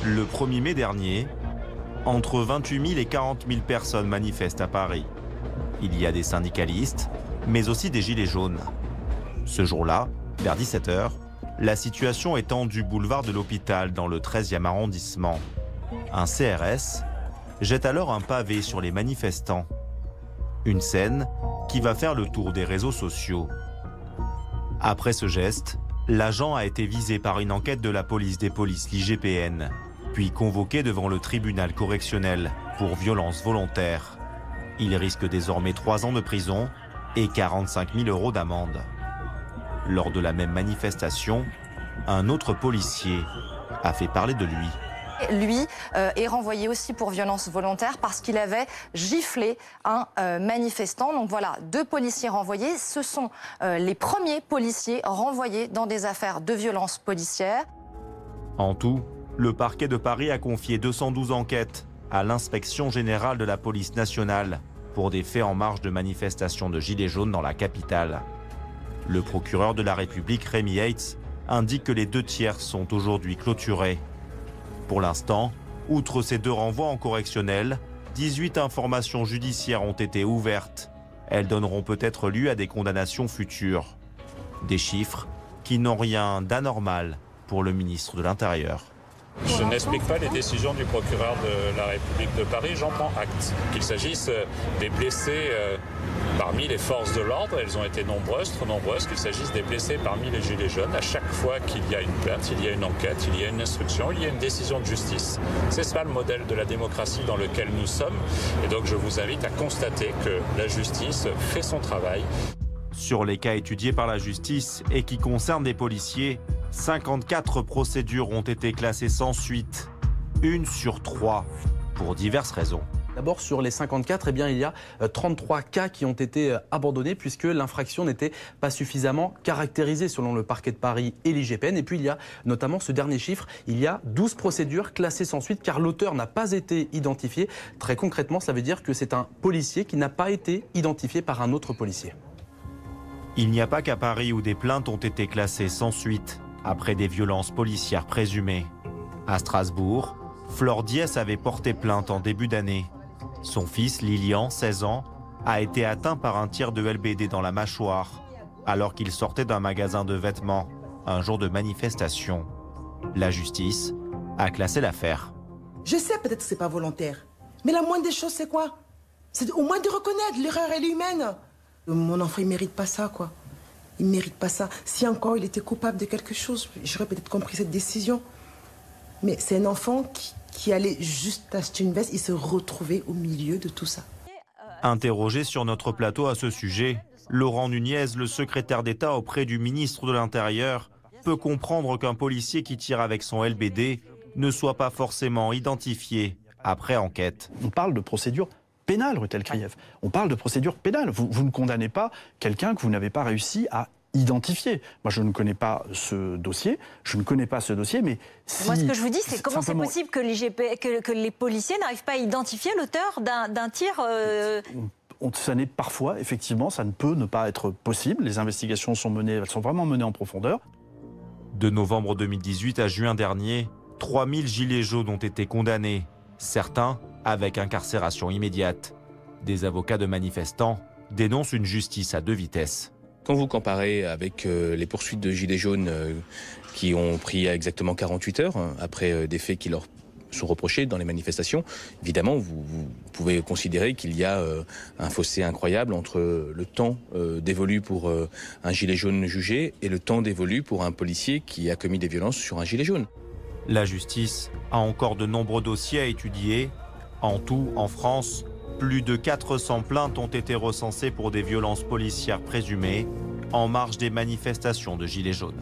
Le 1er mai dernier, entre 28 000 et 40 000 personnes manifestent à Paris. Il y a des syndicalistes, mais aussi des gilets jaunes. Ce jour-là, vers 17 h, la situation est tendue boulevard de l'Hôpital dans le 13e arrondissement. Un CRS jette alors un pavé sur les manifestants. Une scène qui va faire le tour des réseaux sociaux. Après ce geste, l'agent a été visé par une enquête de la police des polices, l'IGPN, puis convoqué devant le tribunal correctionnel pour violence volontaire. Il risque désormais 3 ans de prison et 45 000 € d'amende. Lors de la même manifestation, un autre policier a fait parler de lui. Lui est renvoyé aussi pour violence volontaire parce qu'il avait giflé un manifestant. Donc voilà, 2 policiers renvoyés. Ce sont les premiers policiers renvoyés dans des affaires de violence policière. En tout, le parquet de Paris a confié 212 enquêtes à l'inspection générale de la police nationale pour des faits en marge de manifestations de gilets jaunes dans la capitale. Le procureur de la République, Rémi Heitz, indique que les 2 tiers sont aujourd'hui clôturés. Pour l'instant, outre ces 2 renvois en correctionnel, 18 informations judiciaires ont été ouvertes. Elles donneront peut-être lieu à des condamnations futures. Des chiffres qui n'ont rien d'anormal pour le ministre de l'Intérieur. Je n'explique pas les décisions du procureur de la République de Paris, j'en prends acte. Qu'il s'agisse des blessés parmi les forces de l'ordre, elles ont été nombreuses, trop nombreuses, qu'il s'agisse des blessés parmi les gilets jaunes. À chaque fois qu'il y a une plainte, il y a une enquête, il y a une instruction, il y a une décision de justice. C'est ça le modèle de la démocratie dans lequel nous sommes. Et donc je vous invite à constater que la justice fait son travail. Sur les cas étudiés par la justice et qui concernent des policiers, 54 procédures ont été classées sans suite, 1 sur 3, pour diverses raisons. D'abord, sur les 54, eh bien, il y a 33 cas qui ont été abandonnés puisque l'infraction n'était pas suffisamment caractérisée selon le parquet de Paris et l'IGPN. Et puis, il y a notamment ce dernier chiffre, il y a 12 procédures classées sans suite car l'auteur n'a pas été identifié. Très concrètement, ça veut dire que c'est un policier qui n'a pas été identifié par un autre policier. Il n'y a pas qu'à Paris où des plaintes ont été classées sans suite après des violences policières présumées. À Strasbourg, Flore Diès avait porté plainte en début d'année. Son fils, Lilian, 16 ans, a été atteint par un tir de LBD dans la mâchoire alors qu'il sortait d'un magasin de vêtements un jour de manifestation. La justice a classé l'affaire. Je sais peut-être que ce n'est pas volontaire, mais la moindre des choses, c'est quoi? C'est au moins de reconnaître l'erreur, elle est humaine. Mon enfant, il ne mérite pas ça, quoi. Il ne mérite pas ça. Si encore il était coupable de quelque chose, j'aurais peut-être compris cette décision. Mais c'est un enfant qui allait juste acheter une veste, il se retrouvait au milieu de tout ça. Interrogé sur notre plateau à ce sujet, Laurent Nunez, le secrétaire d'État auprès du ministre de l'Intérieur, peut comprendre qu'un policier qui tire avec son LBD ne soit pas forcément identifié après enquête. On parle de procédure pénale, Ruth Elkrief. On parle de procédure pénale. Vous ne condamnez pas quelqu'un que vous n'avez pas réussi à identifier. Moi, je ne connais pas ce dossier. Mais si... Moi, ce que je vous dis, c'est comment c'est possible que les policiers n'arrivent pas à identifier l'auteur d'un tir Ça n'est parfois, effectivement, ça ne peut ne pas être possible. Les investigations sont menées, elles sont vraiment menées en profondeur. De novembre 2018 à juin dernier, 3000 gilets jaunes ont été condamnés. Certains avec incarcération immédiate. Des avocats de manifestants dénoncent une justice à 2 vitesses. Quand vous comparez avec les poursuites de gilets jaunes qui ont pris exactement 48 heures après des faits qui leur sont reprochés dans les manifestations, évidemment, vous pouvez considérer qu'il y a un fossé incroyable entre le temps dévolu pour un gilet jaune jugé et le temps dévolu pour un policier qui a commis des violences sur un gilet jaune. La justice a encore de nombreux dossiers à étudier. En tout, en France, plus de 400 plaintes ont été recensées pour des violences policières présumées en marge des manifestations de gilets jaunes.